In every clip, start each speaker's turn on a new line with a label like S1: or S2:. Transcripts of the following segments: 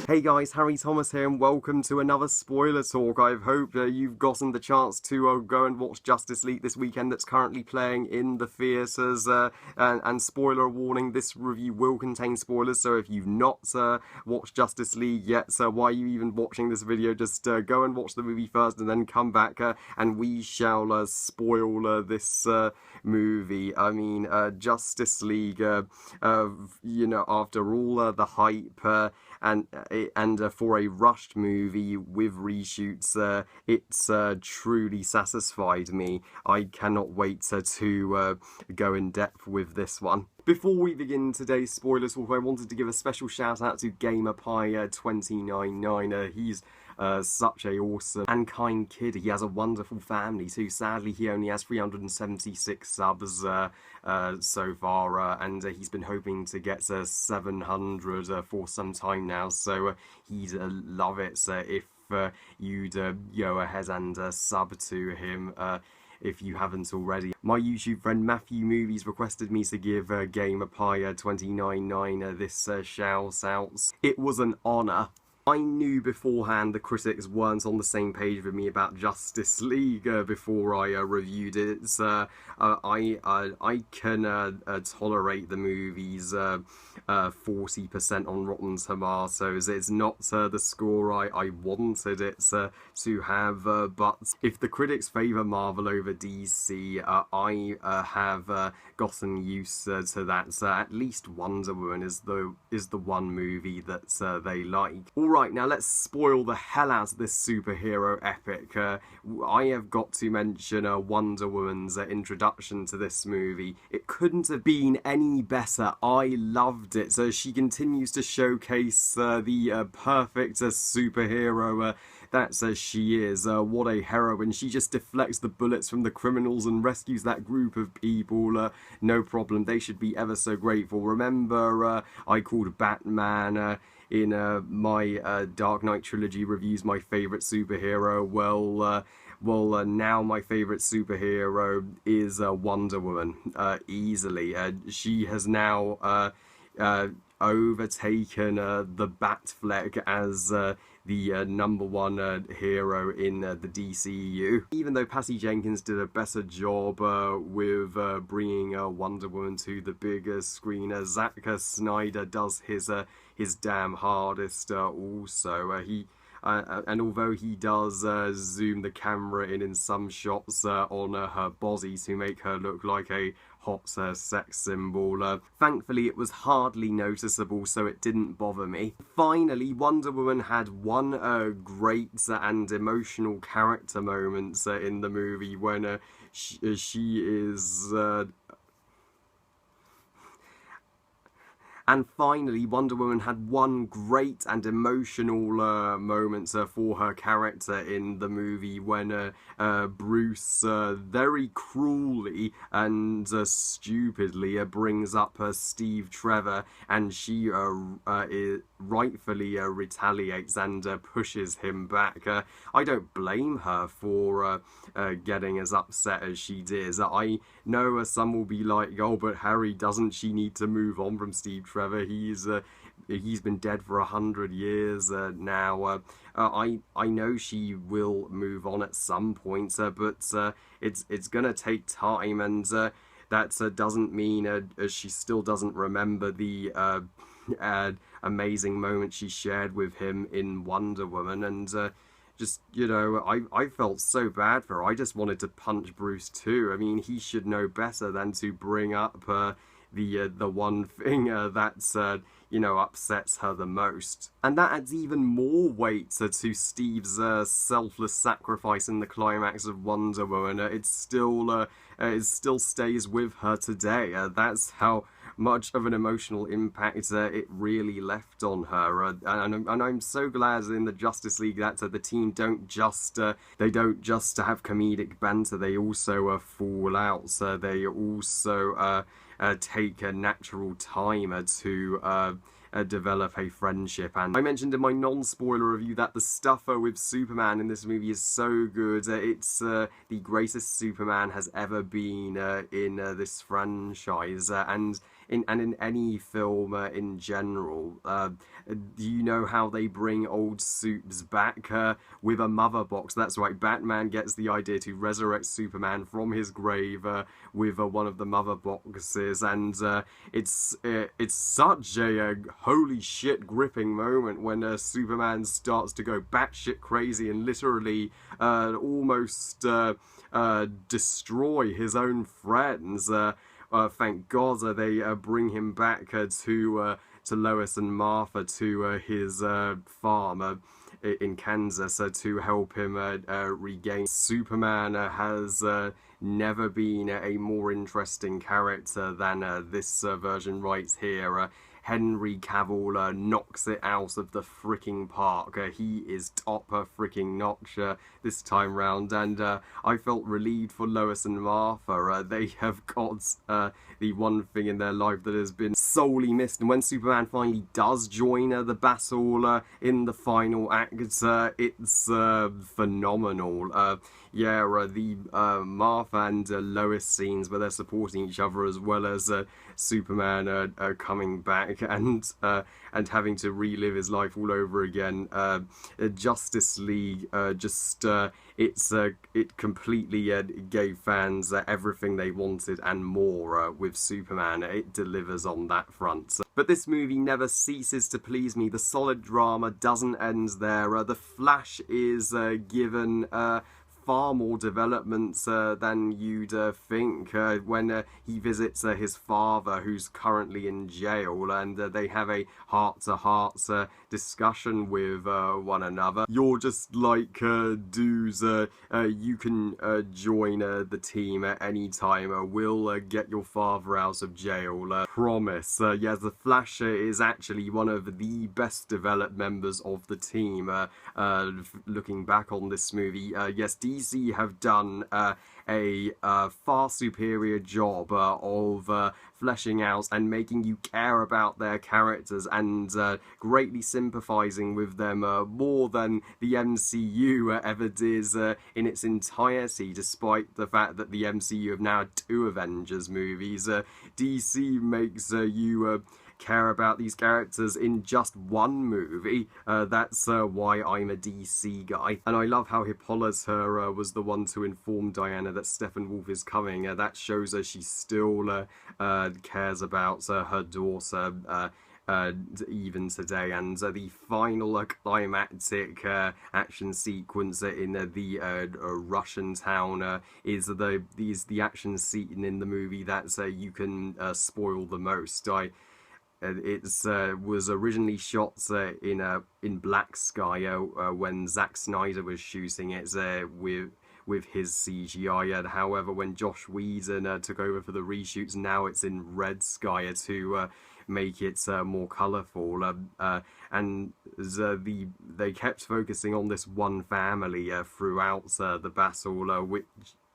S1: Hey guys, Harry Thomas here and welcome to another spoiler talk. I hope you've gotten the chance to go and watch Justice League this weekend. That's currently playing in the theatres, and spoiler warning, this review will contain spoilers, so if you've not watched Justice League yet, so why are you even watching this video? Just go and watch the movie first and then come back and we shall spoil this movie. I mean, Justice League, you know, after all the hype and for a rushed movie with reshoots, it's truly satisfied me. I cannot wait to go in depth with this one. Before we begin today's spoilers talk, I wanted to give a special shout out to GamerPie299. He's such a awesome and kind kid. He has a wonderful family too. Sadly, he only has 376 subs so far, and he's been hoping to get 700 for some time now. So he'd love it if you'd go ahead and sub to him. If you haven't already. My YouTube friend Matthew Movies requested me to give GamerPie299 this shout out. It was an honour. I knew beforehand the critics weren't on the same page with me about Justice League before I reviewed it. I can tolerate the movie's 40% on Rotten Tomatoes. It's not the score I wanted it to have, but if the critics favour Marvel over DC, I have gotten used to that. At least Wonder Woman is the one movie that they like. Alright, now let's spoil the hell out of this superhero epic. I have got to mention Wonder Woman's introduction to this movie. It couldn't have been any better. I loved it. She continues to showcase the perfect superhero that she is. What a heroine. She just deflects the bullets from the criminals and rescues that group of people. No problem. They should be ever so grateful. Remember, I called Batman in my Dark Knight trilogy reviews my favourite superhero. Well, now my favourite superhero is Wonder Woman, easily. She has now overtaken the Batfleck as the number one hero in the DCEU. Even though Patty Jenkins did a better job with bringing Wonder Woman to the bigger screen, Zack Snyder does his damn hardest also. And although he does zoom the camera in some shots on her body to make her look like a hot sex symbol, thankfully it was hardly noticeable, so it didn't bother me. Finally, Wonder Woman had one great and emotional character moment in the movie when she is... And finally, Wonder Woman had one great and emotional moment for her character in the movie when Bruce very cruelly and stupidly brings up Steve Trevor, and she rightfully retaliates and pushes him back. I don't blame her for getting as upset as she did. I know some will be like, oh, but Harry, doesn't she need to move on from Steve Trevor? He's been dead for 100 years now. I know she will move on at some point, but it's gonna take time, and that doesn't mean she still doesn't remember the amazing moment she shared with him in Wonder Woman, and just, you know, I felt so bad for her. I just wanted to punch Bruce too. I mean, he should know better than to bring up the one thing that's you know, upsets her the most. And that adds even more weight to Steve's selfless sacrifice in the climax of Wonder Woman. It still stays with her today. That's how much of an emotional impact it really left on her. And I'm so glad in the Justice League that the team don't just have comedic banter. They also fall out. They also take a natural time to develop a friendship. And I mentioned in my non-spoiler review that the stuff with Superman in this movie is so good. It's the greatest Superman has ever been in this franchise, and in any film in general. Do you know how they bring old Supes back with a mother box? That's right, Batman gets the idea to resurrect Superman from his grave with one of the mother boxes, and it's such a holy shit gripping moment when Superman starts to go batshit crazy and literally almost destroy his own friends. Thank God they bring him back to Lois and Martha to his farm in Kansas to help him regain. Superman has never been a more interesting character than this version right here. Henry Cavill knocks it out of the freaking park. He is top freaking notch this time round, and I felt relieved for Lois and Martha. They have got the one thing in their life that has been sorely missed, and when Superman finally does join the battle in the final act, it's phenomenal. The Martha and Lois scenes where they're supporting each other, as well as Superman coming back and having to relive his life all over again. Justice League it completely gave fans everything they wanted and more with Superman. It delivers on that front. But this movie never ceases to please me. The solid drama doesn't end there. The Flash is given far more developments than you'd think when he visits his father, who's currently in jail, and they have a heart-to-heart discussion with one another. You're just like, dudes, you can join the team at any time. We'll get your father out of jail. Promise. Yes, the Flash is actually one of the best developed members of the team. Looking back on this movie, yes, DC have done a far superior job of fleshing out and making you care about their characters and greatly sympathizing with them more than the MCU ever did in its entirety, despite the fact that the MCU have now 2 Avengers movies. DC makes you care about these characters in just one movie. That's why I'm a DC guy. And I love how Hippolyta was the one to inform Diana that Steppenwolf is coming. That shows her she still cares about her daughter even today. And the final climactic action sequence in the Russian town is the action scene in the movie that you can spoil the most. It was originally shot in black sky when Zack Snyder was shooting it with his CGI. However, when Josh Whedon took over for the reshoots, now it's in red sky to make it more colourful. And they kept focusing on this one family throughout the battle, which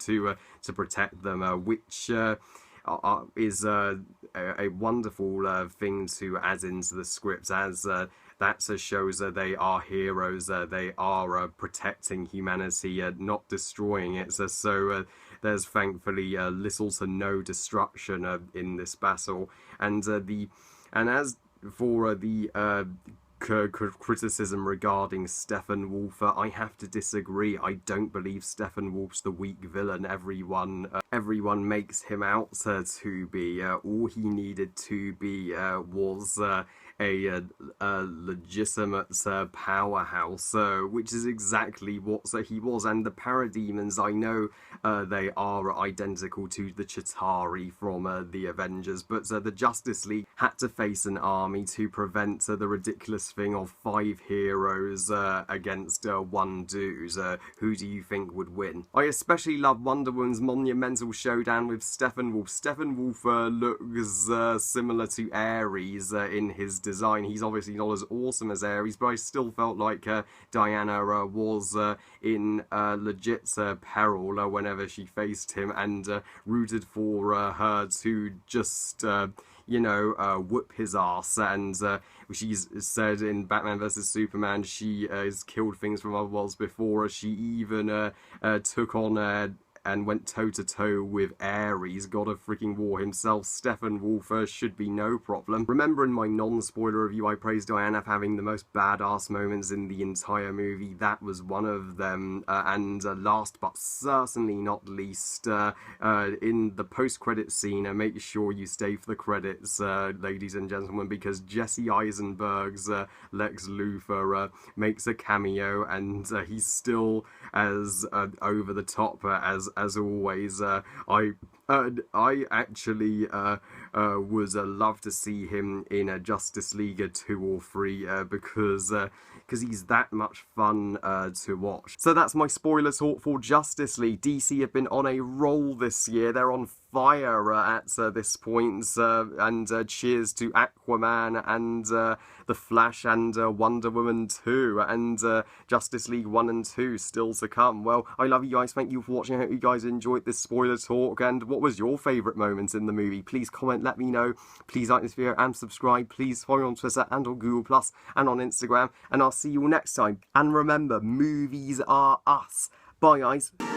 S1: to protect them, which is a wonderful thing to add into the script, as that shows that they are heroes, they are protecting humanity, not destroying it. So there's thankfully little to no destruction in this battle. And as for the criticism regarding Steppenwolf, I have to disagree. I don't believe Steppenwolf's the weak villain everyone makes him out to be. All he needed to be was a legitimate powerhouse, which is exactly what he was. And the Parademons, I know they are identical to the Chitauri from the Avengers, but the Justice League had to face an army to prevent the ridiculous thing of 5 heroes against 1 dude. Who do you think would win? I especially love Wonder Woman's monumental showdown with Steppenwolf. Steppenwolf looks similar to Ares in his design. He's obviously not as awesome as Ares, but I still felt like Diana was in legit peril whenever she faced him, and rooted for her to just whoop his ass. And she's said in Batman vs Superman she has killed things from other worlds before. She even took on and went toe-to-toe with Ares, God of freaking War himself. Steppenwolf should be no problem. Remember in my non-spoiler review I praised Diana for having the most badass moments in the entire movie. That was one of them. And last but certainly not least, in the post-credit scene, make sure you stay for the credits, ladies and gentlemen, because Jesse Eisenberg's Lex Luthor makes a cameo, and he's still as over the top as always. I actually would love to see him in a Justice League 2 or 3 because he's that much fun to watch. So that's my spoiler talk for Justice League. DC have been on a roll this year. They're on fire at this point, and cheers to Aquaman and The Flash and Wonder Woman 2 and Justice League 1 and 2 still to come. Well, I love you guys. Thank you for watching. I hope you guys enjoyed this spoiler talk. And what was your favourite moment in the movie? Please comment, let me know. Please like this video and subscribe. Please follow me on Twitter and on Google Plus and on Instagram. And I'll see you all next time. And remember, movies are us. Bye, guys.